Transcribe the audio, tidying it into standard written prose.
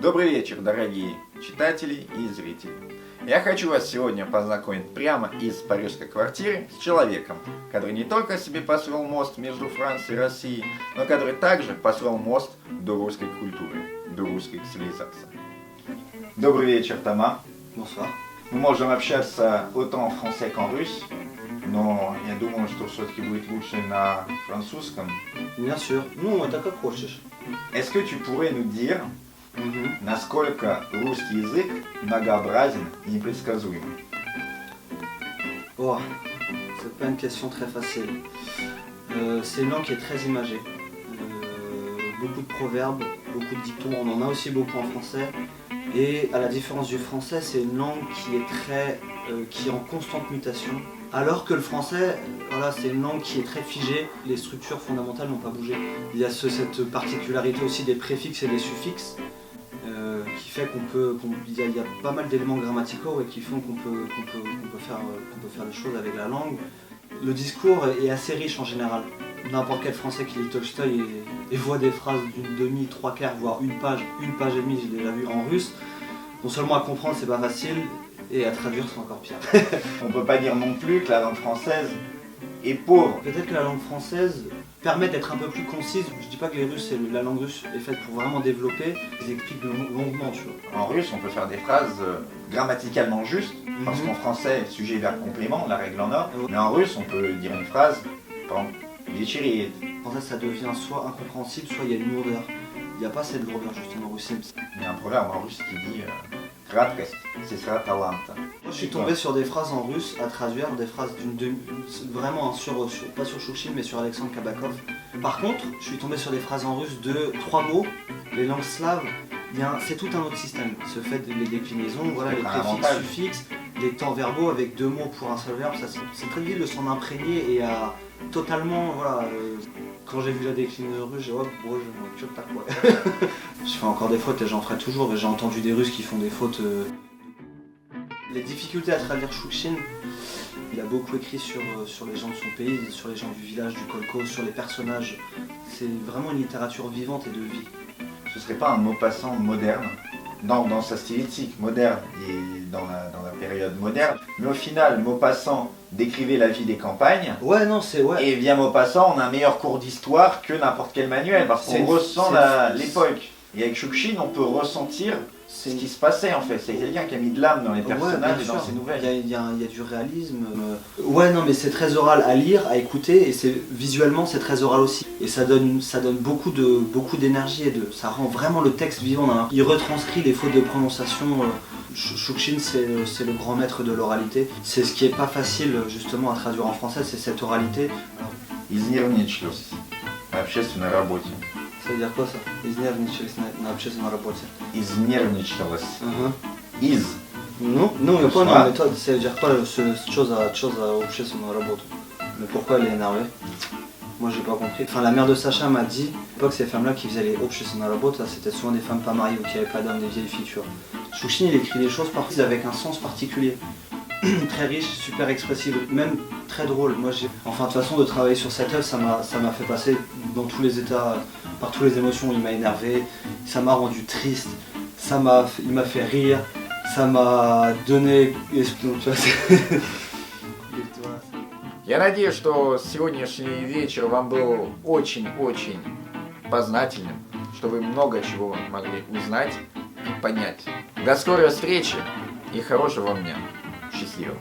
Добрый вечер, дорогие читатели и зрители. Я хочу вас сегодня познакомить прямо из парижской квартиры с человеком, который не только себе построил мост между Францией и Россией, но который также построил мост до русской культуры, до русской цивилизации. Добрый вечер, Тома. Bonsoir. Мы можем общаться autant en français qu'en russe, но я думаю, что все-таки будет лучше на французском. Bien sûr. Ну, это как хочешь. Est-ce que tu pourrais nous dire, Мгм. насколько русский язык многообразен и непредсказуем? Oh, c'est pas une question très facile. C'est une langue qui est très imagée. Beaucoup de proverbes, beaucoup de dictons, on en a aussi beaucoup en français. Et à la différence du français, c'est une langue qui est en constante mutation. Alors que le français, voilà, c'est une langue qui est très figée, les structures fondamentales n'ont pas bougé. Il y a cette particularité aussi des préfixes et des suffixes qui fait il y a pas mal d'éléments grammaticaux et qui font qu'on peut faire des choses avec la langue. Le discours est assez riche en général. N'importe quel français qui lit Tolstoï et voit des phrases d'une demi, trois quarts, voire une page et demie, j'ai déjà vu en russe. Non seulement à comprendre c'est pas facile, et à traduire c'est encore pire. On ne peut pas dire non plus que la langue française est pauvre. Peut-être que la langue française permet d'être un peu plus concise. Je dis pas que la langue russe est faite pour vraiment développer, ils expliquent longuement, tu vois. En russe, on peut faire des phrases grammaticalement justes, parce qu'en français, sujet, verbe, complément, la règle en or. Mais en russe, on peut dire une phrase, par exemple, вечереет. En fait, ça devient soit incompréhensible, soit il y a une lourdeur. Il n'y a pas cette lourdeur justement en russe. Il y a un proverbe en russe qui dit краткость, сестра таланта. Je suis tombé sur des phrases en russe à traduire, des phrases vraiment pas sur Chouchine mais sur Alexandre Kabakov. Par contre, je suis tombé sur des phrases en russe de 3 mots, les langues slaves, c'est tout un autre système. Ce fait de les déclinaisons, voilà, les préfixes, suffixes, les temps verbaux avec 2 mots pour un seul verbe, c'est très difficile de s'en imprégner et à totalement, voilà. Quand j'ai vu la déclinaison russe, j'ai dit oh, je me quoi. Je fais encore des fautes et j'en ferai toujours, et j'ai entendu des Russes qui font des fautes. Les difficultés à traduire Chouchine, il a beaucoup écrit sur les gens de son pays, sur les gens du village, du Kolkhoz, sur les personnages. C'est vraiment une littérature vivante et de vie. Ce serait pas un Maupassant moderne, dans sa stylistique moderne et dans la période moderne, mais au final, Maupassant décrivait la vie des campagnes. Ouais, non, c'est ouais. Et via Maupassant, on a un meilleur cours d'histoire que n'importe quel manuel, parce qu'on ressent l'époque. Et avec Chouchine, on peut ressentir ce qui se passait en fait. C'est quelqu'un qui a mis de l'âme dans les personnages et dans ses nouvelles. Il y a du réalisme. Ouais, non, mais c'est très oral à lire, à écouter, et visuellement c'est très oral aussi. Et ça donne beaucoup d'énergie et ça rend vraiment le texte vivant. Il retranscrit les fautes de prononciation. Chouchine, c'est le grand maître de l'oralité. C'est ce qui est pas facile justement à traduire en français, c'est cette oralité. Изнервничалась на общественной работе. Ça veut dire quoi ça? Изнервничалась на общественной работе. Изнервничалась. Из. Non, я понял, mais toi, ça veut dire quoi chose à общественную работу? Mais pourquoi elle est énervée? Moi j'ai pas compris. Enfin la mère de Sacha m'a dit, à l'époque ces femmes-là qui faisaient les общественную работу, c'était souvent des femmes pas mariées ou qui avaient pas d'hommes, des vieilles filles, tu vois. Chouchine il écrit des choses parfois avec un sens particulier. Très riche, super expressive, même très drôle. Enfin de toute façon de travailler sur cette œuvre, ça m'a fait passer dans tous les états, par toutes les émotions. Il m'a énervé, ça m'a rendu triste, il m'a fait rire, ça m'a donné espoir. Я надеюсь, что сегодняшний вечер вам был очень-очень познательным, что вы много чего могли узнать и понять. До скорой встречи и хорошего вам дня. Счастливо.